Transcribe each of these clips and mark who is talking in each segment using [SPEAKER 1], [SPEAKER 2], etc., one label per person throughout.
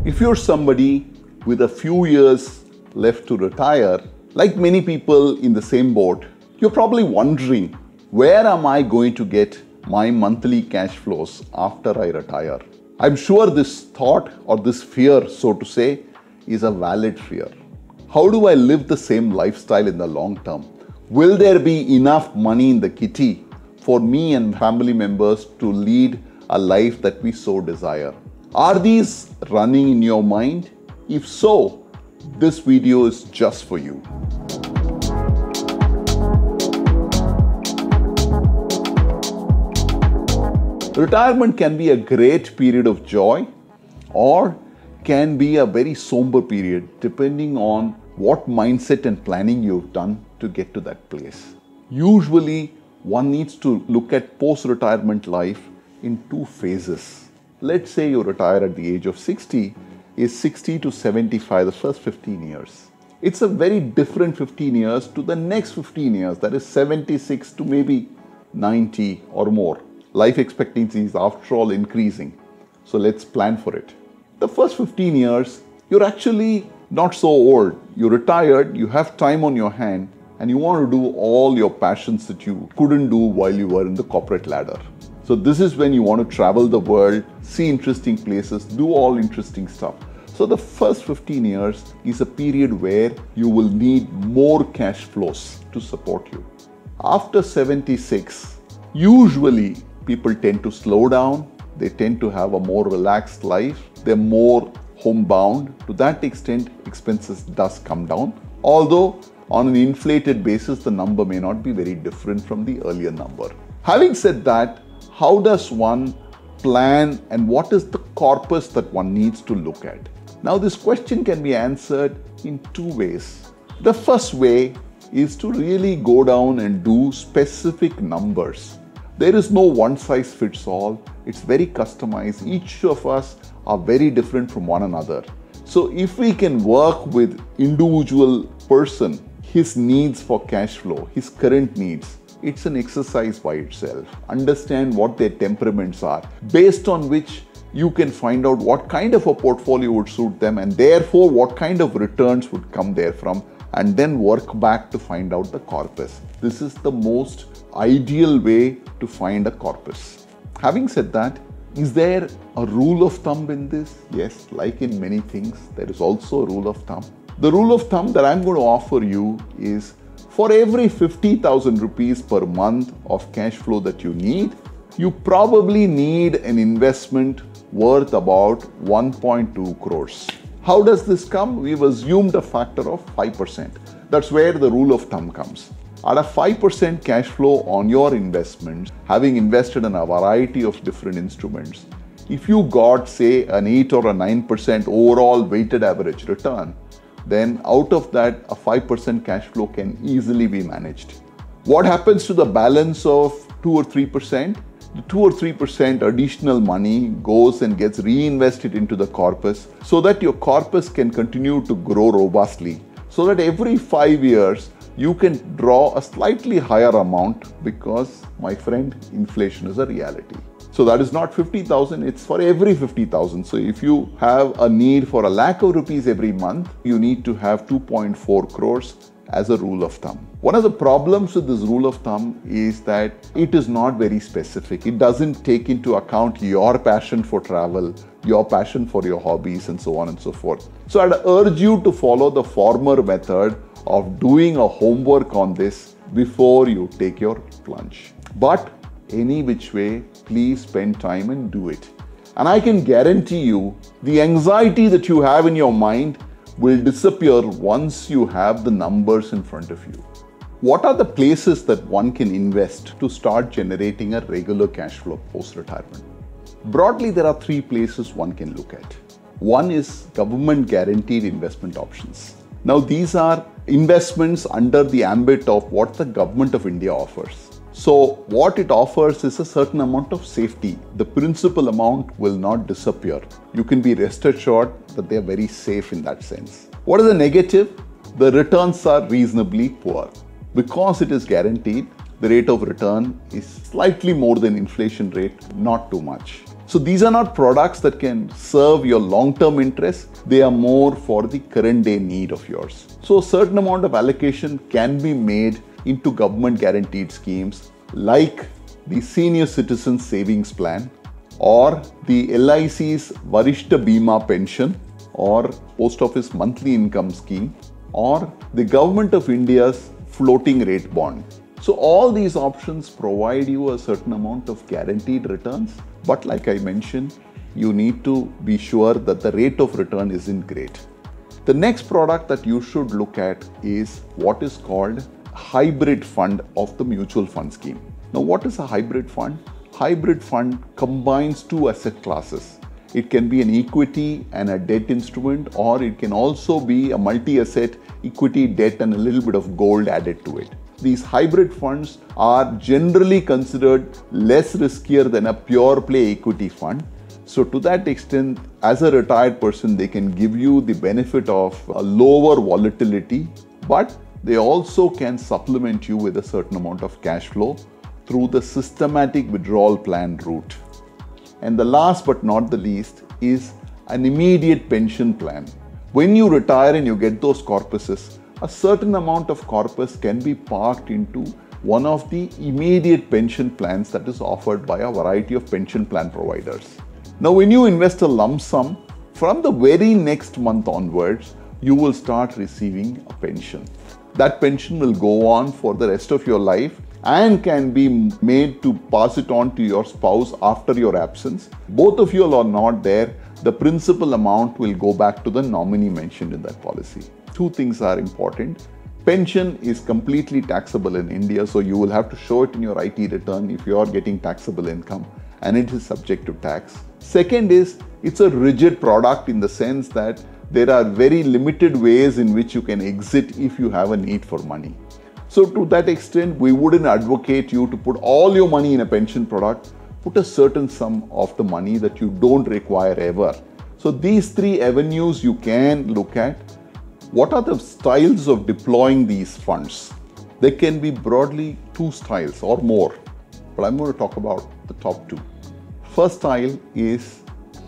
[SPEAKER 1] If you're somebody with a few years left to retire, like many people in the same boat, you're probably wondering, where am I going to get my monthly cash flows after I retire? I'm sure this thought or this fear, so to say, is a valid fear. How do I live the same lifestyle in the long term? Will there be enough money in the kitty for me and family members to lead a life that we so desire? Are these running in your mind? If so, this video is just for you. Retirement can be a great period of joy or can be a very somber period depending on what mindset and planning you've done to get to that place. Usually, one needs to look at post-retirement life in two phases. Let's say you retire at the age of 60, is 60 to 75, the first 15 years. It's a very different 15 years to the next 15 years, that is 76 to maybe 90 or more. Life expectancy is after all increasing, so let's plan for it. The first 15 years, you're actually not so old. You're retired, you have time on your hand, and you want to do all your passions that you couldn't do while you were in the corporate ladder. So this is when you want to travel the world, see interesting places, do all interesting stuff. So the first 15 years is a period where you will need more cash flows to support you. After 76, usually people tend to slow down, they tend to have a more relaxed life, they're more homebound. To that extent, expenses does come down, although on an inflated basis, the number may not be very different from the earlier number. Having said that, how does one plan and what is the corpus that one needs to look at? Now, this question can be answered in two ways. The first way is to really go down and do specific numbers. There is no one size fits all. It's very customized. Each of us are very different from one another. So if we can work with individual person, his needs for cash flow, his current needs, it's an exercise by itself. Understand what their temperaments are, based on which you can find out what kind of a portfolio would suit them and therefore what kind of returns would come therefrom, and then work back to find out the corpus. This is the most ideal way to find a corpus. Having said that, is there a rule of thumb in this? Yes, like in many things, there is also a rule of thumb. The rule of thumb that I'm going to offer you is, for every 50,000 rupees per month of cash flow that you need, you probably need an investment worth about 1.2 crores. How does this come? We've assumed a factor of 5%. That's where the rule of thumb comes. At a 5% cash flow on your investments, having invested in a variety of different instruments, if you got, say, an 8 or a 9% overall weighted average return, then out of that, a 5% cash flow can easily be managed. What happens to the balance of 2 or 3%? The 2 or 3% additional money goes and gets reinvested into the corpus so that your corpus can continue to grow robustly, so that every 5 years, you can draw a slightly higher amount because, my friend, inflation is a reality. So that is not 50,000, it's for every 50,000. So if you have a need for 1 lakh of rupees every month, you need to have 2.4 crores as a rule of thumb. One of the problems with this rule of thumb is that it is not very specific. It doesn't take into account your passion for travel, your passion for your hobbies, and so on and so forth. So I'd urge you to follow the former method of doing a homework on this before you take your plunge. But any which way, please spend time and do it. And I can guarantee you, the anxiety that you have in your mind will disappear once you have the numbers in front of you. What are the places that one can invest to start generating a regular cash flow post-retirement? Broadly, there are 3 places one can look at. One is government guaranteed investment options. Now, these are investments under the ambit of what the government of India offers. So what it offers is a certain amount of safety. The principal amount will not disappear. You can be rest assured that they are very safe in that sense. What is the negative? The returns are reasonably poor. Because it is guaranteed, the rate of return is slightly more than inflation rate, not too much. So these are not products that can serve your long-term interests. They are more for the current day need of yours. So a certain amount of allocation can be made into government guaranteed schemes like the Senior Citizen Savings Plan or the LIC's Varishta Bima Pension or Post Office Monthly Income Scheme or the Government of India's Floating Rate Bond. So all these options provide you a certain amount of guaranteed returns, but like I mentioned, you need to be sure that the rate of return isn't great. The next product that you should look at is what is called hybrid fund of the mutual fund scheme. Now, what is a hybrid fund? Hybrid fund combines two asset classes. It can be an equity and a debt instrument, or it can also be a multi-asset equity, debt, and a little bit of gold added to it. These hybrid funds are generally considered less riskier than a pure play equity fund. So to that extent, as a retired person, they can give you the benefit of a lower volatility, but they also can supplement you with a certain amount of cash flow through the systematic withdrawal plan route. And the last but not the least is an immediate pension plan. When you retire and you get those corpuses, a certain amount of corpus can be parked into one of the immediate pension plans that is offered by a variety of pension plan providers. Now, when you invest a lump sum, from the very next month onwards, you will start receiving a pension. That pension will go on for the rest of your life and can be made to pass it on to your spouse after your absence. Both of you are not there, the principal amount will go back to the nominee mentioned in that policy. Two things are important. Pension is completely taxable in India, so you will have to show it in your IT return if you are getting taxable income, and it is subject to tax. Second is, it's a rigid product in the sense that there are very limited ways in which you can exit if you have a need for money. So to that extent, we wouldn't advocate you to put all your money in a pension product. Put a certain sum of the money that you don't require ever. So these three avenues you can look at. What are the styles of deploying these funds? There can be broadly two styles or more, but I'm going to talk about the top two. First style is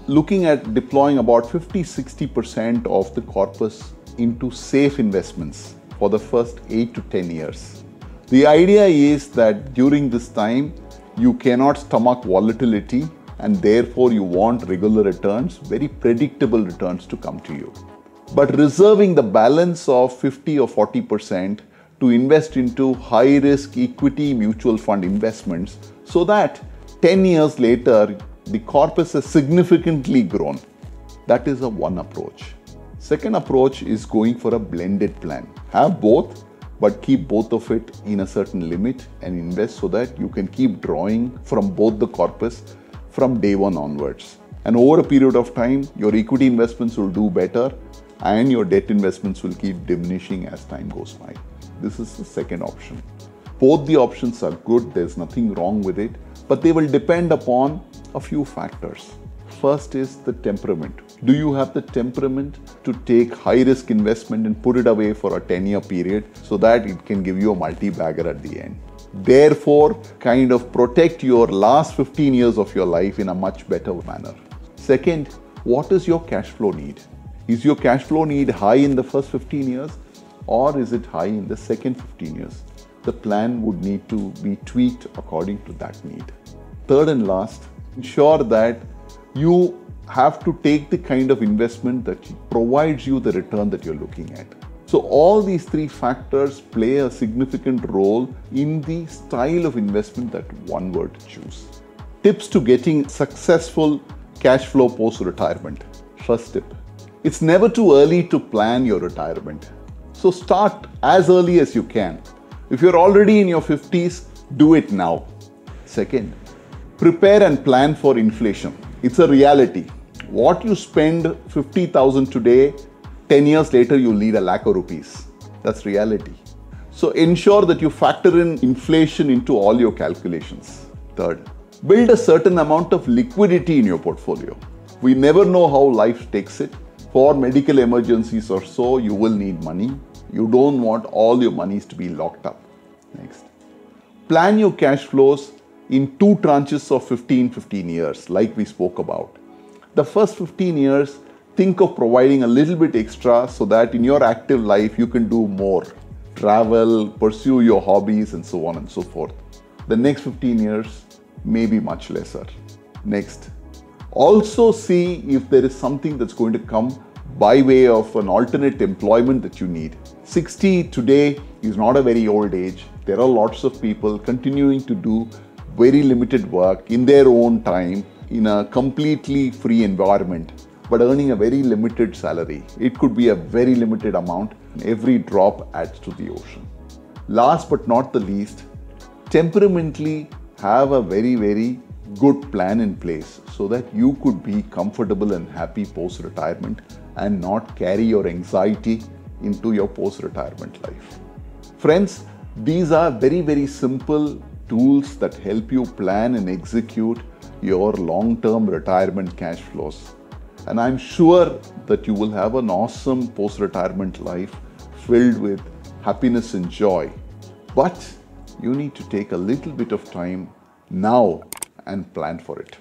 [SPEAKER 1] looking at deploying about 50-60% of the corpus into safe investments for the first 8 to 10 years. The idea is that during this time, you cannot stomach volatility and therefore you want regular returns, very predictable returns to come to you. But reserving the balance of 50 or 40% to invest into high-risk equity mutual fund investments so that 10 years later, the corpus has significantly grown. That is one approach. Second approach is going for a blended plan. Have both, but keep both of it in a certain limit and invest so that you can keep drawing from both the corpus from day one onwards. And over a period of time, your equity investments will do better and your debt investments will keep diminishing as time goes by. This is the second option. Both the options are good, there's nothing wrong with it, but they will depend upon a few factors. First is the temperament. Do you have the temperament to take high-risk investment and put it away for a 10-year period so that it can give you a multi-bagger at the end? Therefore, kind of protect your last 15 years of your life in a much better manner. Second, what is your cash flow need? Is your cash flow need high in the first 15 years or is it high in the second 15 years? The plan would need to be tweaked according to that need. Third and last, ensure that you have to take the kind of investment that provides you the return that you're looking at. So all these three factors play a significant role in the style of investment that one were to choose. Tips to getting successful cash flow post-retirement. First tip, it's never too early to plan your retirement. So start as early as you can. If you're already in your 50s, do it now. Second, prepare and plan for inflation. It's a reality. What you spend 50,000 today, 10 years later, you'll need ₹1,00,000 rupees. That's reality. So ensure that you factor in inflation into all your calculations. Third, build a certain amount of liquidity in your portfolio. We never know how life takes it. For medical emergencies or so, you will need money. You don't want all your monies to be locked up. Next, plan your cash flows in two tranches of 15 years, like we spoke about. The first 15 years, think of providing a little bit extra so that in your active life you can do more. Travel, pursue your hobbies, and so on and so forth. The next 15 years may be much lesser. Next, also see if there is something that's going to come by way of an alternate employment that you need. 60 today is not a very old age. There are lots of people continuing to do very limited work in their own time in a completely free environment, but earning a very limited salary. It could be a very limited amount. Every drop adds to the ocean. Last but not the least, temperamentally have a very good plan in place so that you could be comfortable and happy post-retirement and not carry your anxiety into your post-retirement life. Friends, these are very simple tools that help you plan and execute your long-term retirement cash flows. And I'm sure that you will have an awesome post-retirement life filled with happiness and joy. But you need to take a little bit of time now and plan for it.